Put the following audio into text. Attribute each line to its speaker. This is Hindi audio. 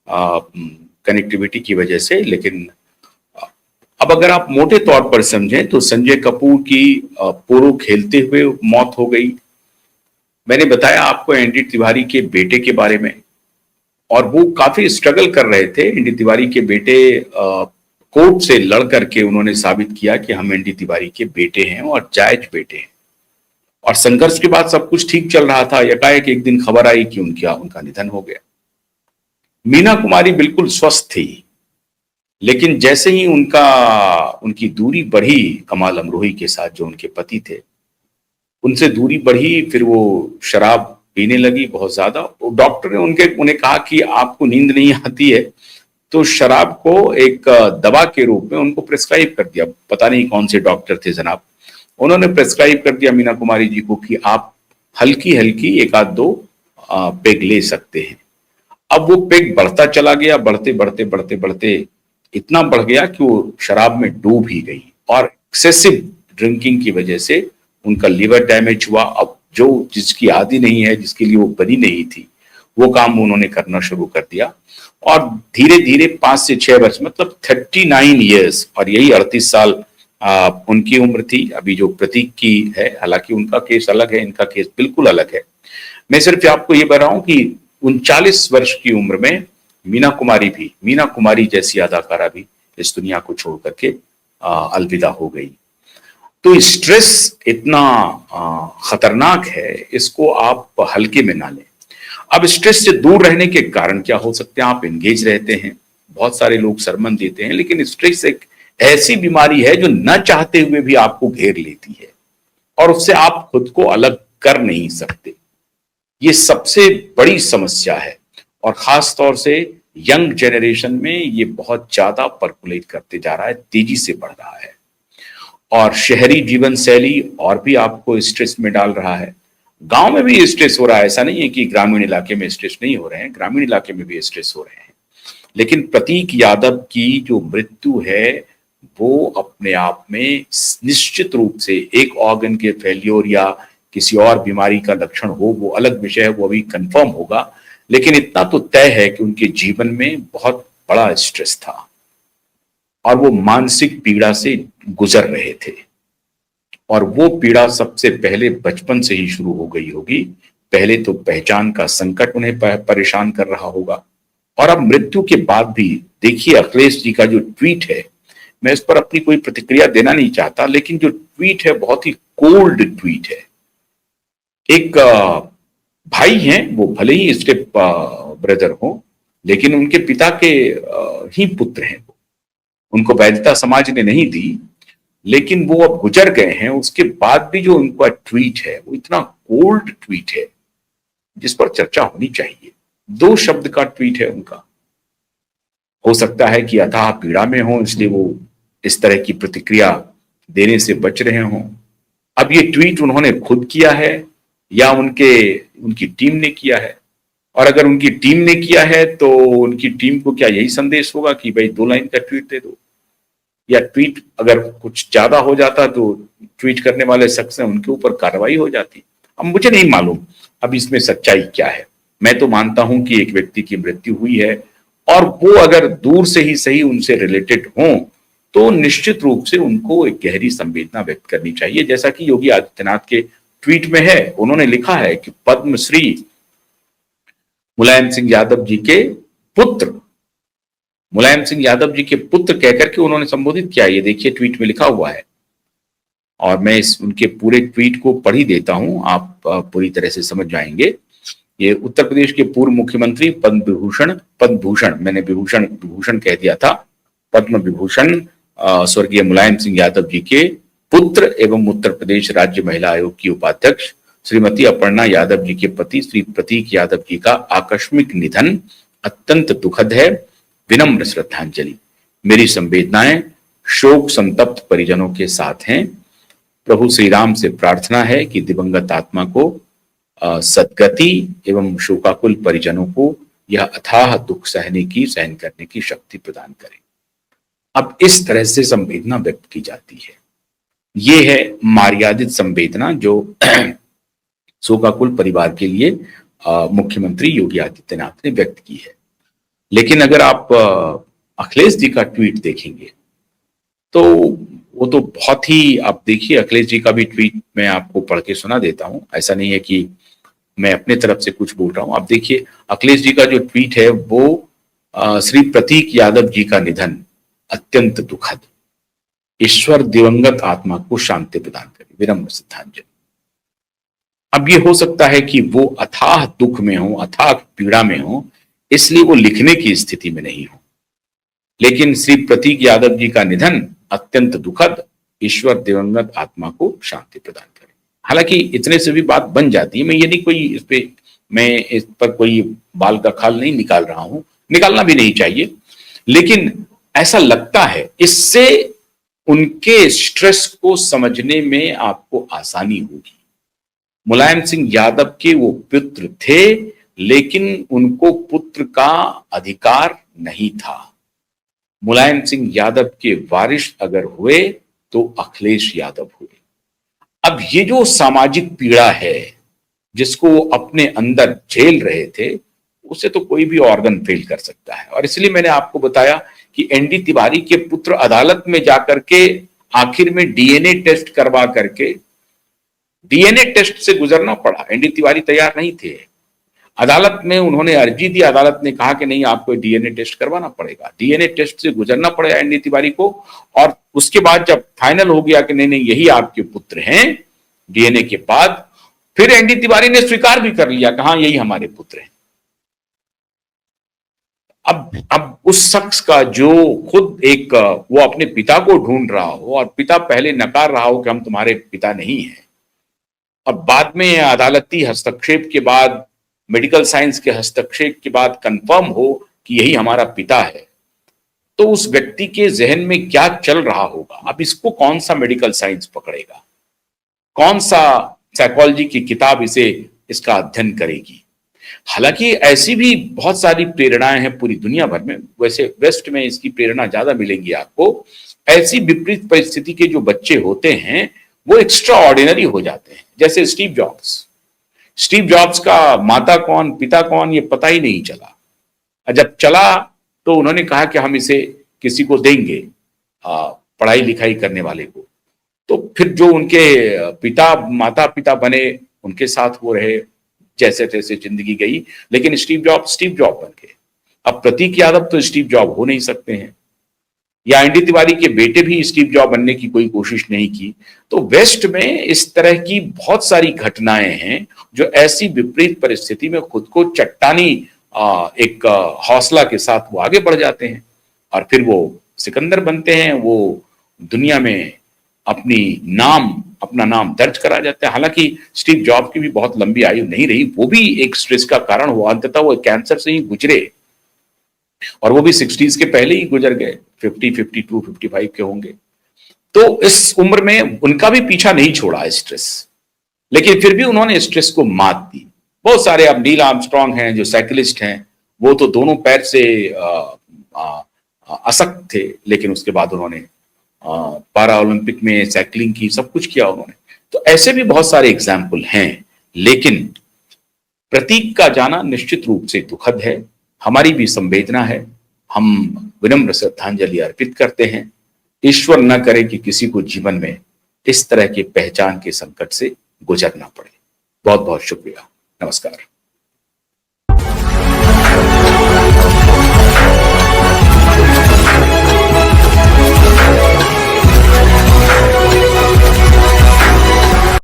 Speaker 1: कनेक्टिविटी की वजह से। लेकिन अब अगर आप मोटे तौर पर समझें तो संजय कपूर की पोलो खेलते हुए मौत हो गई। मैंने बताया आपको एनडी तिवारी के बेटे के बारे में, और वो काफी स्ट्रगल कर रहे थे। एनडी तिवारी के बेटे कोर्ट से लड़ करके उन्होंने साबित किया कि हम एनडी तिवारी के बेटे हैं और जायज बेटे हैं। और संघर्ष के बाद सब कुछ ठीक चल रहा था, एकाएक एक दिन खबर आई कि उनका निधन हो गया। मीना कुमारी बिल्कुल स्वस्थ थी, लेकिन जैसे ही उनकी दूरी बढ़ी कमाल अमरोही के साथ, जो उनके पति थे, उनसे दूरी बढ़ी, फिर वो शराब पीने लगी बहुत ज्यादा। डॉक्टर ने उन्हें कहा कि आपको नींद नहीं आती है, तो शराब को एक दवा के रूप में उनको प्रेस्क्राइब कर दिया। पता नहीं कौन से डॉक्टर थे जनाब, उन्होंने प्रेस्क्राइब कर दिया मीना कुमारी जी को कि आप हल्की हल्की एक आध दो पेग ले सकते हैं। अब वो पेग बढ़ता चला गया, बढ़ते बढ़ते बढ़ते बढ़ते इतना बढ़ गया कि वो शराब में डूब ही गई, और एक्सेसिव ड्रिंकिंग की वजह से उनका लिवर डैमेज हुआ। अब जो जिसकी आदि नहीं है, जिसके लिए वो बनी नहीं थी, वो काम उन्होंने करना शुरू कर दिया। और धीरे धीरे 5 से 6 वर्ष, मतलब 39 ईयर्स, और यही 38 साल उनकी उम्र थी। अभी जो प्रतीक की है, हालांकि उनका केस अलग है, इनका केस बिल्कुल अलग है। मैं सिर्फ आपको ये बता रहा हूं कि 39 वर्ष की उम्र में मीना कुमारी जैसी अदाकारा भी इस दुनिया को छोड़ करके अलविदा हो गई। तो स्ट्रेस इतना खतरनाक है, इसको आप हल्के में ना लें। अब स्ट्रेस से दूर रहने के कारण क्या हो सकते हैं? आप एंगेज रहते हैं, बहुत सारे लोग सरमन देते हैं, लेकिन स्ट्रेस एक ऐसी बीमारी है जो न चाहते हुए भी आपको घेर लेती है, और उससे आप खुद को अलग कर नहीं सकते। ये सबसे बड़ी समस्या है, और खास तौर से यंग जनरेशन में ये बहुत ज्यादा परकुलेट करते जा रहा है, तेजी से बढ़ रहा है। और शहरी जीवन शैली और भी आपको स्ट्रेस में डाल रहा है। गांव में भी स्ट्रेस हो रहा है, ऐसा नहीं है कि ग्रामीण इलाके में स्ट्रेस नहीं हो रहे हैं, ग्रामीण इलाके में भी स्ट्रेस हो रहे हैं। लेकिन प्रतीक यादव की जो मृत्यु है, वो अपने आप में निश्चित रूप से एक ऑर्गन के फेल्योर या किसी और बीमारी का लक्षण हो, वो अलग विषय है, वो अभी कंफर्म होगा। लेकिन इतना तो तय है कि उनके जीवन में बहुत बड़ा स्ट्रेस था, और वो मानसिक पीड़ा से गुजर रहे थे। और वो पीड़ा सबसे पहले बचपन से ही शुरू हो गई होगी। पहले तो पहचान का संकट उन्हें परेशान कर रहा होगा, और अब मृत्यु के बाद भी देखिए अखिलेश जी का जो ट्वीट है, मैं इस पर अपनी कोई प्रतिक्रिया देना नहीं चाहता, लेकिन जो ट्वीट है बहुत ही कोल्ड ट्वीट है। एक भाई हैं, वो भले ही स्टेप ब्रदर हो, लेकिन उनके पिता के ही पुत्र हैं। उनको वैधता समाज ने नहीं दी, लेकिन वो अब गुजर गए हैं। उसके बाद भी जो उनका ट्वीट है, वो इतना कोल्ड ट्वीट है जिस पर चर्चा होनी चाहिए। 2 शब्द का ट्वीट है उनका। हो सकता है कि अथाह पीड़ा में हो, इसलिए वो इस तरह की प्रतिक्रिया देने से बच रहे हों। अब ये ट्वीट उन्होंने खुद किया है या उनकी टीम ने किया है? और अगर उनकी टीम ने किया है तो उनकी टीम को क्या यही संदेश होगा कि भाई 2 लाइन का ट्वीट दे दो? या ट्वीट अगर कुछ ज्यादा हो जाता तो ट्वीट करने वाले शख्स हैं, उनके ऊपर कार्रवाई हो जाती। अब मुझे नहीं मालूम अब इसमें सच्चाई क्या है। मैं तो मानता हूं कि एक व्यक्ति की मृत्यु हुई है, और वो अगर दूर से ही सही उनसे रिलेटेड हो, तो निश्चित रूप से उनको एक गहरी संवेदना व्यक्त करनी चाहिए, जैसा कि योगी आदित्यनाथ के ट्वीट में है। उन्होंने लिखा है कि पद्मश्री मुलायम सिंह यादव जी के पुत्र, मुलायम सिंह यादव जी के पुत्र कहकर के उन्होंने संबोधित किया। ये देखिए ट्वीट में लिखा हुआ है, और मैं उनके पूरे ट्वीट को पढ़ ही देता हूं, आप पूरी तरह से समझ जाएंगे। ये उत्तर प्रदेश के पूर्व मुख्यमंत्री पद्म भूषण, मैंने विभूषण कह दिया था, पद्म विभूषण स्वर्गीय मुलायम सिंह यादव जी के पुत्र एवं उत्तर प्रदेश राज्य महिला आयोग की उपाध्यक्ष श्रीमती अपर्णा यादव जी के पति श्री प्रतीक यादव जी का आकस्मिक निधन अत्यंत दुखद है। विनम्र श्रद्धांजलि। मेरी संवेदनाएं शोक संतप्त परिजनों के साथ हैं। प्रभु श्री राम से प्रार्थना है कि दिवंगत आत्मा को सद्गति एवं शोकाकुल परिजनों को यह अथाह दुख सहन करने की शक्ति प्रदान करें। अब इस तरह से संवेदना व्यक्त की जाती है। ये है मर्यादित संवेदना जो शोकाकुल परिवार के लिए मुख्यमंत्री योगी आदित्यनाथ ने व्यक्त की है। लेकिन अगर आप अखिलेश जी का ट्वीट देखेंगे तो वो तो बहुत ही, आप देखिए अखिलेश जी का भी ट्वीट मैं आपको पढ़ के सुना देता हूं। ऐसा नहीं है कि मैं अपने तरफ से कुछ बोल रहा हूं। आप देखिए अखिलेश जी का जो ट्वीट है वो श्री प्रतीक यादव जी का निधन अत्यंत दुखद, ईश्वर दिवंगत आत्मा को शांति प्रदान करे, विनम्र श्रद्धांजलि। अब ये हो सकता है कि वो अथाह दुख में हो, अथाह पीड़ा में हो, इसलिए वो लिखने की स्थिति में नहीं हो। लेकिन श्री प्रतीक यादव जी का निधन अत्यंत दुखद, ईश्वर दिवंगत आत्मा को शांति प्रदान करे। हालांकि इतने से भी बात बन जाती है। मैं ये नहीं कोई इस पे, मैं इस पर कोई बाल का खाल नहीं निकाल रहा हूं, निकालना भी नहीं चाहिए, लेकिन ऐसा लगता है इससे उनके स्ट्रेस को समझने में आपको आसानी होगी। मुलायम सिंह यादव के वो पुत्र थे, लेकिन उनको पुत्र का अधिकार नहीं था। मुलायम सिंह यादव के वारिस अगर हुए तो अखिलेश यादव हुए। अब ये जो सामाजिक पीड़ा है जिसको वो अपने अंदर झेल रहे थे, उसे तो कोई भी ऑर्गन फेल कर सकता है। और इसलिए मैंने आपको बताया कि एनडी तिवारी के पुत्र अदालत में जाकर के आखिर में डीएनए टेस्ट करवा करके, डीएनए टेस्ट से गुजरना पड़ा। एनडी तिवारी तैयार नहीं थे। अदालत में उन्होंने अर्जी दी, अदालत ने कहा कि नहीं आपको डीएनए टेस्ट करवाना पड़ेगा। डीएनए टेस्ट से गुजरना पड़ेगा एनडी तिवारी को, और उसके बाद जब फाइनल हो गया कि नहीं नहीं यही आपके पुत्र हैं, डीएनए के बाद फिर एनडी तिवारी ने स्वीकार भी कर लिया कि हाँ यही हमारे पुत्र हैं। अब उस शख्स का जो खुद एक वो अपने पिता को ढूंढ रहा हो और पिता पहले नकार रहा हो कि हम तुम्हारे पिता नहीं हैं, अब बाद में अदालती हस्तक्षेप के बाद, मेडिकल साइंस के हस्तक्षेप के बाद कंफर्म हो कि यही हमारा पिता है, तो उस व्यक्ति के जहन में क्या चल रहा होगा। अब इसको कौन सा मेडिकल साइंस पकड़ेगा, कौन सा साइकोलॉजी की किताब इसका अध्ययन करेगी। हालांकि ऐसी भी बहुत सारी प्रेरणाएं हैं पूरी दुनिया भर में, वैसे वेस्ट में इसकी प्रेरणा ज्यादा मिलेंगी आपको। ऐसी विपरीत परिस्थिति के जो बच्चे होते हैं वो एक्स्ट्रा ऑर्डिनरी हो जाते हैं। जैसे स्टीव जॉब्स का माता कौन पिता कौन ये पता ही नहीं चला। जब चला तो उन्होंने कहा कि हम इसे किसी को देंगे, पढ़ाई लिखाई करने वाले को। तो फिर जो उनके माता पिता बने उनके साथ वो रहे, जैसे तैसे जिंदगी गई, लेकिन स्टीव जॉब बन गए। अब प्रतीक यादव तो स्टीव जॉब हो नहीं सकते हैं, या एनडी तिवारी के बेटे भी स्टीव जॉब बनने की कोई कोशिश नहीं की। तो वेस्ट में इस तरह की बहुत सारी घटनाएं हैं जो ऐसी विपरीत परिस्थिति में खुद को चट्टानी एक हौसला के साथ वो आगे बढ़ जाते हैं और फिर वो सिकंदर बनते हैं। वो दुनिया में अपना नाम दर्ज करा जाता है। हालांकि स्टीव जॉब की भी बहुत लंबी आयु नहीं रही, वो भी एक स्ट्रेस का कारण हुआ। अंततः वो कैंसर से ही गुजरे, और वो भी 60s के पहले ही गुजर गए, 50, 52, 55 के होंगे। तो इस उम्र में उनका भी पीछा नहीं छोड़ा स्ट्रेस, लेकिन फिर भी उन्होंने स्ट्रेस को मात दी। बहुत सारे, अब नील आर्मस्ट्रांग हैं जो साइकिलिस्ट हैं, वो तो दोनों पैर से असक्त थे, लेकिन उसके बाद उन्होंने पारा ओलंपिक में साइकिलिंग की, सब कुछ किया उन्होंने। तो ऐसे भी बहुत सारे एग्जाम्पल हैं, लेकिन प्रतीक का जाना निश्चित रूप से दुखद है। हमारी भी संवेदना है, हम विनम्र श्रद्धांजलि अर्पित करते हैं। ईश्वर न करे कि किसी को जीवन में इस तरह के पहचान के संकट से गुजरना पड़े। बहुत बहुत शुक्रिया। नमस्कार।